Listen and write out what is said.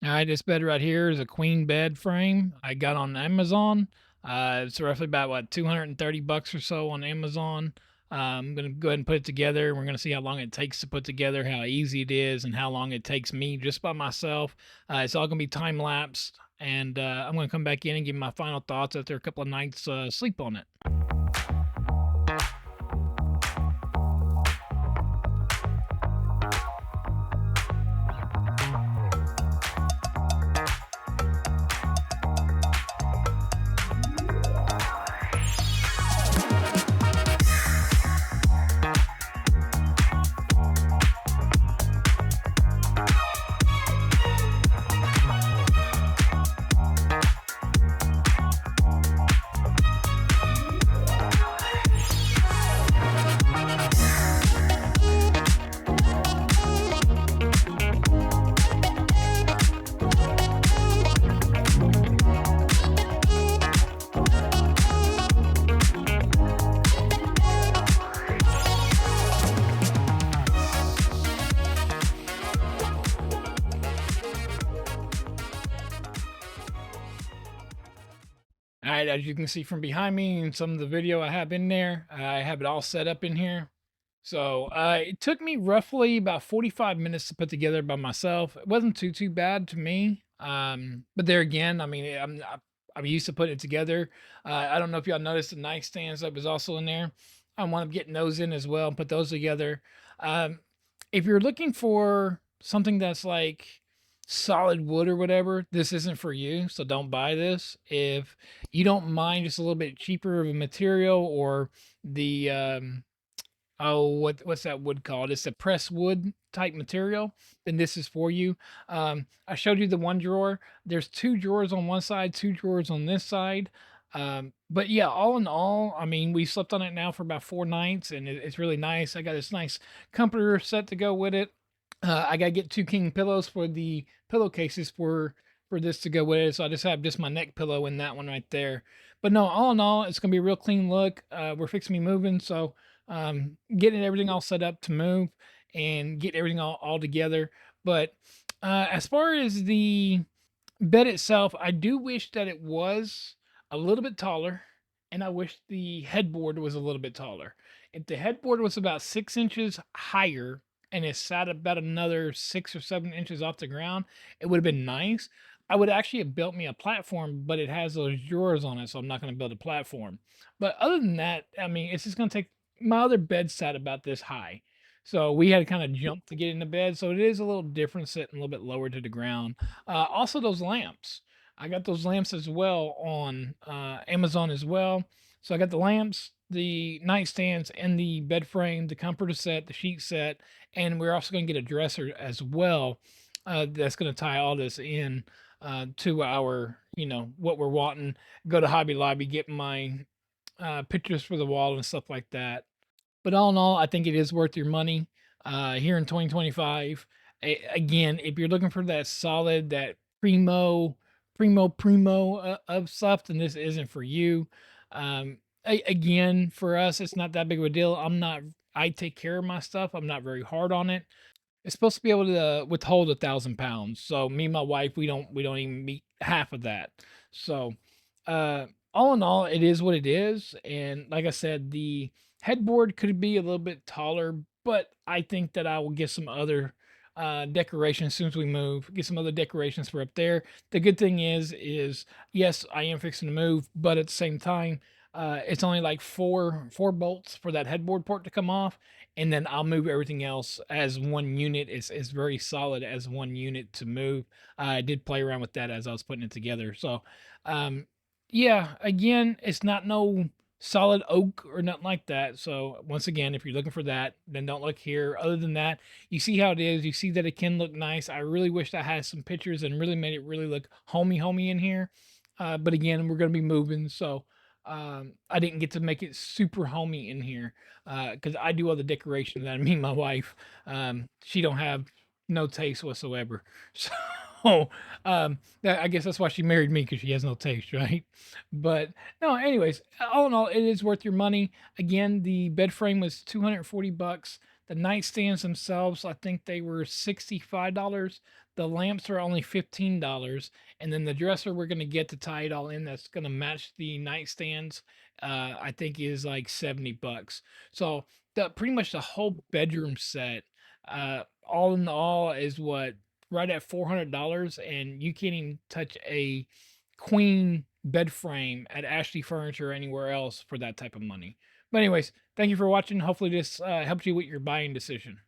All right, this bed right here is a queen bed frame I got on Amazon. It's roughly about what 230 bucks or so on Amazon. I'm gonna go ahead and put it together. We're gonna see how long it takes to put together, how easy it is, and how long it takes me just by myself. It's all gonna be time lapsed, and I'm gonna come back in and give my final thoughts after a couple of nights sleep on it. All right, as you can see from behind me and some of the video I have in there, I have it all set up in here. So it took me roughly about 45 minutes to put together by myself. It wasn't too bad to me. But there again, I mean, I'm used to putting it together. I don't know if y'all noticed the nightstands that was also in there. I want to getting those in as well and put those together. Um, if you're looking for something that's like solid wood or whatever, this isn't for you. So don't buy this. If you don't mind just a little bit cheaper of a material or the oh, what's that wood called? It's a press wood type material. Then this is for you. I showed you the one drawer. There's two drawers on one side, two drawers on this side. But yeah, all in all, I mean, we slept on it now for about 4 nights, and it's really nice. I got this nice comforter set to go with it. I gotta get two king pillows for the pillowcases for this to go with it. So I just have just my neck pillow in that one right there. But no, all in all, it's gonna be a real clean look. We're fixing me moving, so getting everything all set up to move and get everything all together. But as far as the bed itself, I do wish that it was a little bit taller, and I wish the headboard was a little bit taller. If the headboard was about 6 inches higher and it sat about another 6 or 7 inches off the ground, it would have been nice. I would actually have built me a platform, but it has those drawers on it, so I'm not going to build a platform. But other than that, I mean, it's just going to take my other bed sat about this high. So we had to kind of jump to get in the bed. So it is a little different sitting a little bit lower to the ground. Also, those lamps. I got those lamps as well on Amazon as well. So I got the lamps, the nightstands, and the bed frame, the comforter set, the sheet set, and we're also going to get a dresser as well. That's going to tie all this in to our, what we're wanting. Go to Hobby Lobby, get my pictures for the wall and stuff like that. But all in all, I think it is worth your money here in 2025. Again, if you're looking for that solid, that primo of stuff, then this isn't for you. Again, for us, it's not that big of a deal. I take care of my stuff. I'm not very hard on it. It's supposed to be able to withhold 1,000 pounds. So me and my wife, we don't even meet half of that. So all in all, it is what it is. And like I said, the headboard could be a little bit taller, but I think that I will get some other decorations as soon as we move. Get some other decorations for up there. The good thing is yes, I am fixing to move, but at the same time, it's only like four bolts for that headboard port to come off, and then I'll move everything else as one unit. It's very solid as one unit to move. I did play around with that as I was putting it together. So, um, yeah, again, it's not no solid oak or nothing like that. So once again, if you're looking for that, then don't look here. Other than that, you see how it is. You see that it can look nice. I really wish I had some pictures and really made it really look homey in here. But again, we're gonna be moving, so I didn't get to make it super homey in here because I do all the decorations. And me and my wife, she don't have no taste whatsoever. So I guess that's why she married me, because she has no taste, right? But no, anyways, all in all, it is worth your money. Again, the bed frame was 240 bucks. The nightstands themselves, I think they were $65. The lamps are only $15, and then the dresser we're gonna get to tie it all in that's gonna match the nightstands, I think is like 70 bucks. So the pretty much the whole bedroom set, all in all is what, right at $400, and you can't even touch a queen bed frame at Ashley Furniture or anywhere else for that type of money. But anyways, thank you for watching. Hopefully this helps you with your buying decision.